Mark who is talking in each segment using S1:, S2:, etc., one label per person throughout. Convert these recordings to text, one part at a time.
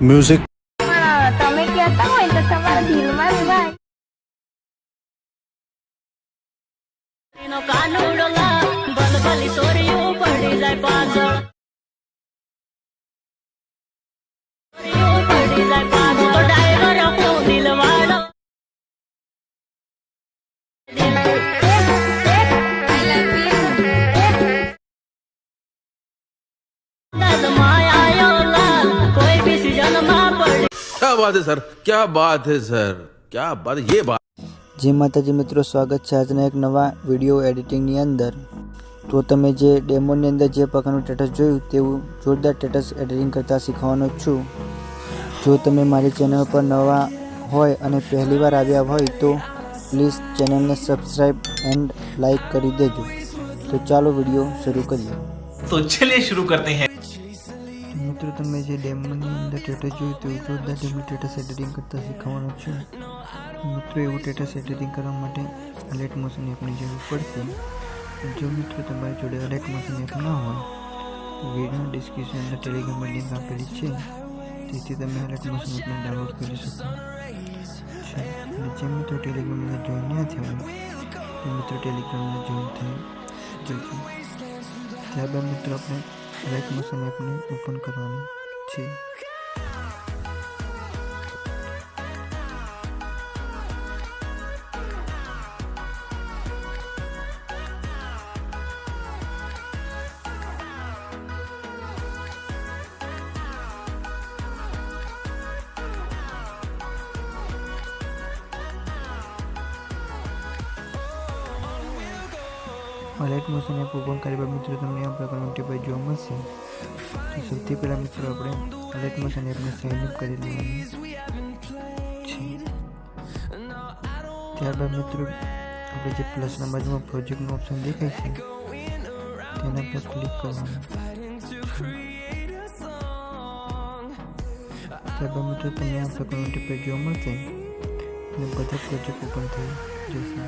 S1: Music
S2: તમે કહેતા હોય તો તમારા દિલમાં જ ભાઈ
S3: નો કાનુડોલા બલબલી સોરીઓ પડી જાય પાછળ પડી જાય પાછળ તો ડાયવર હું દિલવાળો કોઈ બી સીઝન માં પડી
S1: क्या बात है सर, क्या बात है सर, क्या बात है, ये बात।
S4: જય માતાજી મિત્રો, સ્વાગત છે આજના એક નવા વિડીયો એડિટિંગની અંદર। તો તમે જે ડેમોની અંદર જે પ્રકારનું સ્ટેટસ જોયું તેવું જોરદાર સ્ટેટસ એડિટિંગ કરતાં શીખવાનો છું। જો તમે મારી ચેનલ પર નવા હોય અને પહેલીવાર આવ્યા હોય તો પ્લીઝ ચેનલને સબસ્ક્રાઈબ એન્ડ લાઈક કરી દેજો। તો ચાલો વિડીયો શરૂ કરીએ।
S5: तो चलिए शुरू करते हैं।
S4: મિત્રો તમે જે ડેમોની અંદર સ્ટેટસ જોયું તેવું જોરદાર ડેમો સ્ટેટસ એડિટિંગ કરતાં શીખવાનો છું। મિત્રો એવું સ્ટેટસ એડિટિંગ કરવા માટે અલર્ટ મોશન એપની જરૂર પડશે। જો મિત્રો તમારી જોડે અલર્ટ મોશન એપ ના હોય તો વિડીયો ડિસ્ક્રિપ્શન અંદર ટેલિગ્રામની લિંક આપેલી છે, તેથી તમે અલર્ટ મોશન એપને ડાઉનલોડ કરી શકો છો। અને જે મિત્રો ટેલિગ્રામમાં જોઈન ના થયા હોય તો મિત્રો ટેલિગ્રામમાં જોઈન થઈ જજો। ત્યારબાદ મિત્રો આપણે અલર્ટ મોશન એપને ઓપન કરવાની છે। અલર્ટ મોશન એપ ઓપન કર્યા બાદ મિત્રો તમને આ પ્રકારનું ટેબલ જોવા મળશે। તો સૌથી પહેલાં મિત્રો આપણે અલર્ટ મોશન એપને સાઇન અપ કરી લેવાની છે। ત્યારબાદ મિત્રો આપણે જે પ્લસના બાજુમાં પ્રોજેક્ટનું ઓપ્શન દેખાય છે તેના પર ક્લિક કરવાનું છે। ત્યારબાદ મિત્રો તમને આ પ્રકારનું ટેબલ જોવા મળશે અને બધા પ્રોજેક્ટ ઓપન થઈ જશે।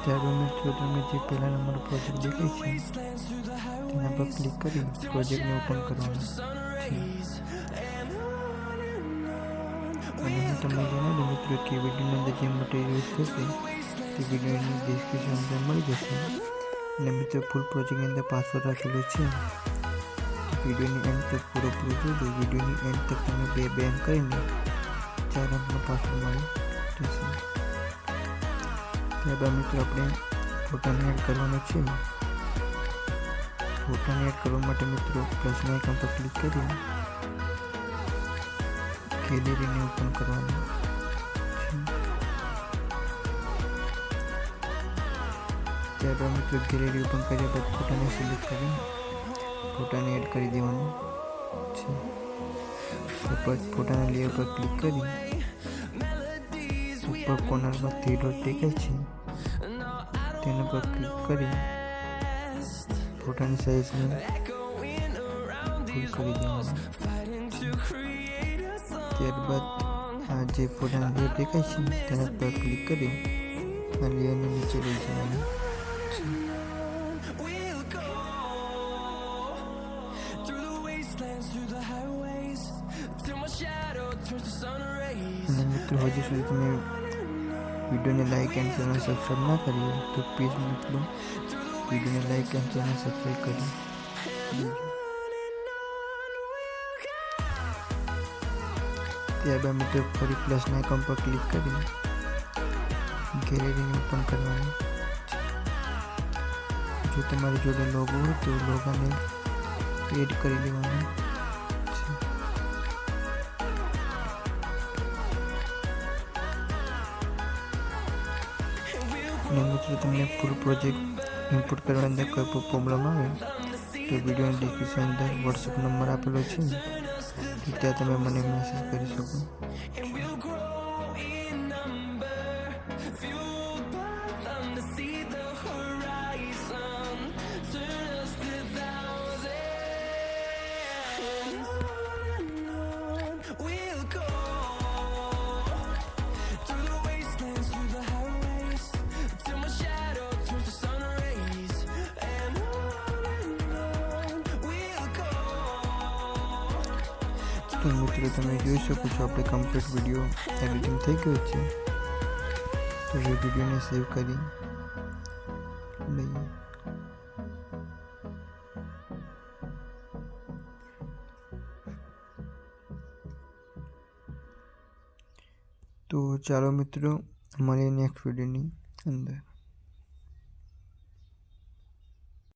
S4: ત્યારબાદ મિત્રો તમે જે પહેલા નંબર પ્રોજેક્ટ દેખાય છે તેના પર ક્લિક કરી પ્રોજેક્ટને ઓપન કરવાનું છે। અને હું તમને જણાવી મિત્રો કે વિડીયોની અંદર જે મટીરિયલ યુઝ થશે તે વિડીયોની ડિસ્ક્રિપ્શન અંદર મળી જશે। અને મિત્રો ફૂલ પ્રોજેક્ટની અંદર પાસવર્ડ રાખેલો છે, વિડીયોની એન્ડ તક પૂરેપૂરું જોજો। વિડીયોની એન્ડ તક તમે બે એન્ડ કરીને 4 અંકનો પાસવર્ડ મળી જશે। ત્યારબાદ મિત્રો આપણે ફોટાને એડ કરવાનો છે। ફોટાને એડ કરવા માટે મિત્રો પ્લસના આઇકન પર ક્લિક કરી ગેલેરીને ઓપન કરવાનું છે। ત્યારબાદ મિત્રો ગેલેરી ઓપન કર્યા બાદ ફોટાને સિલેક્ટ કરી ફોટાને એડ કરી દેવાનું છે। ત્યારબાદ ફોટાના લેયર પર ક્લિક કરી ઉપર કોર્નરમાં 3 ડોટ દેખાય છે તેના પર ક્લિક કરી ફોટાની સાઈઝને ફૂલ કરી દેવાનું છે। ત્યારબાદ આ જે ફોટાના લેયર દેખાય છે તેના પર ક્લિક કરી આ લેયરને નીચે લઈ જવાનું છે। અને મિત્રો હજી સુધી તમે વિડીયોને લાઈક એન્ડ ચેનલ સબસ્ક્રાઈબ ના કરી હોય તો પ્લીઝ મિત્રો વિડીયોને લાઈક એન્ડ ચેનલ સબસ્ક્રાઈબ કરી દેજો। ત્યારબાદ મિત્રો ફરી પ્લસના આઇકન પર ક્લિક કરી ગેલેરીને ઓપન કરવાનું છે। જો તમારી જોડે લોગો હોય તો લોગોને એડ કરી લેવાનું છે। અને મિત્રો તમને ફૂલ પ્રોજેક્ટ ઇમ્પોર્ટ કરવા અંદર કોઈ પણ પ્રોબ્લેમ આવે તો વિડીયોની ડિસ્ક્રિપ્શન અંદર વોટ્સએપ નંબર આપેલો છે, તો ત્યાં તમે મને મેસેજ કરી શકો છો। તો મિત્રો તમે જોઈ શકો છો આપણે કમ્પ્લીટ વિડીયો એડિટિંગ થઈ ગયો છે. તો એ વિડીયોને સેવ કરી લઈએ. તો ચાલો મિત્રો મળીએ નેક્સ્ટ વિડીયોની અંદર.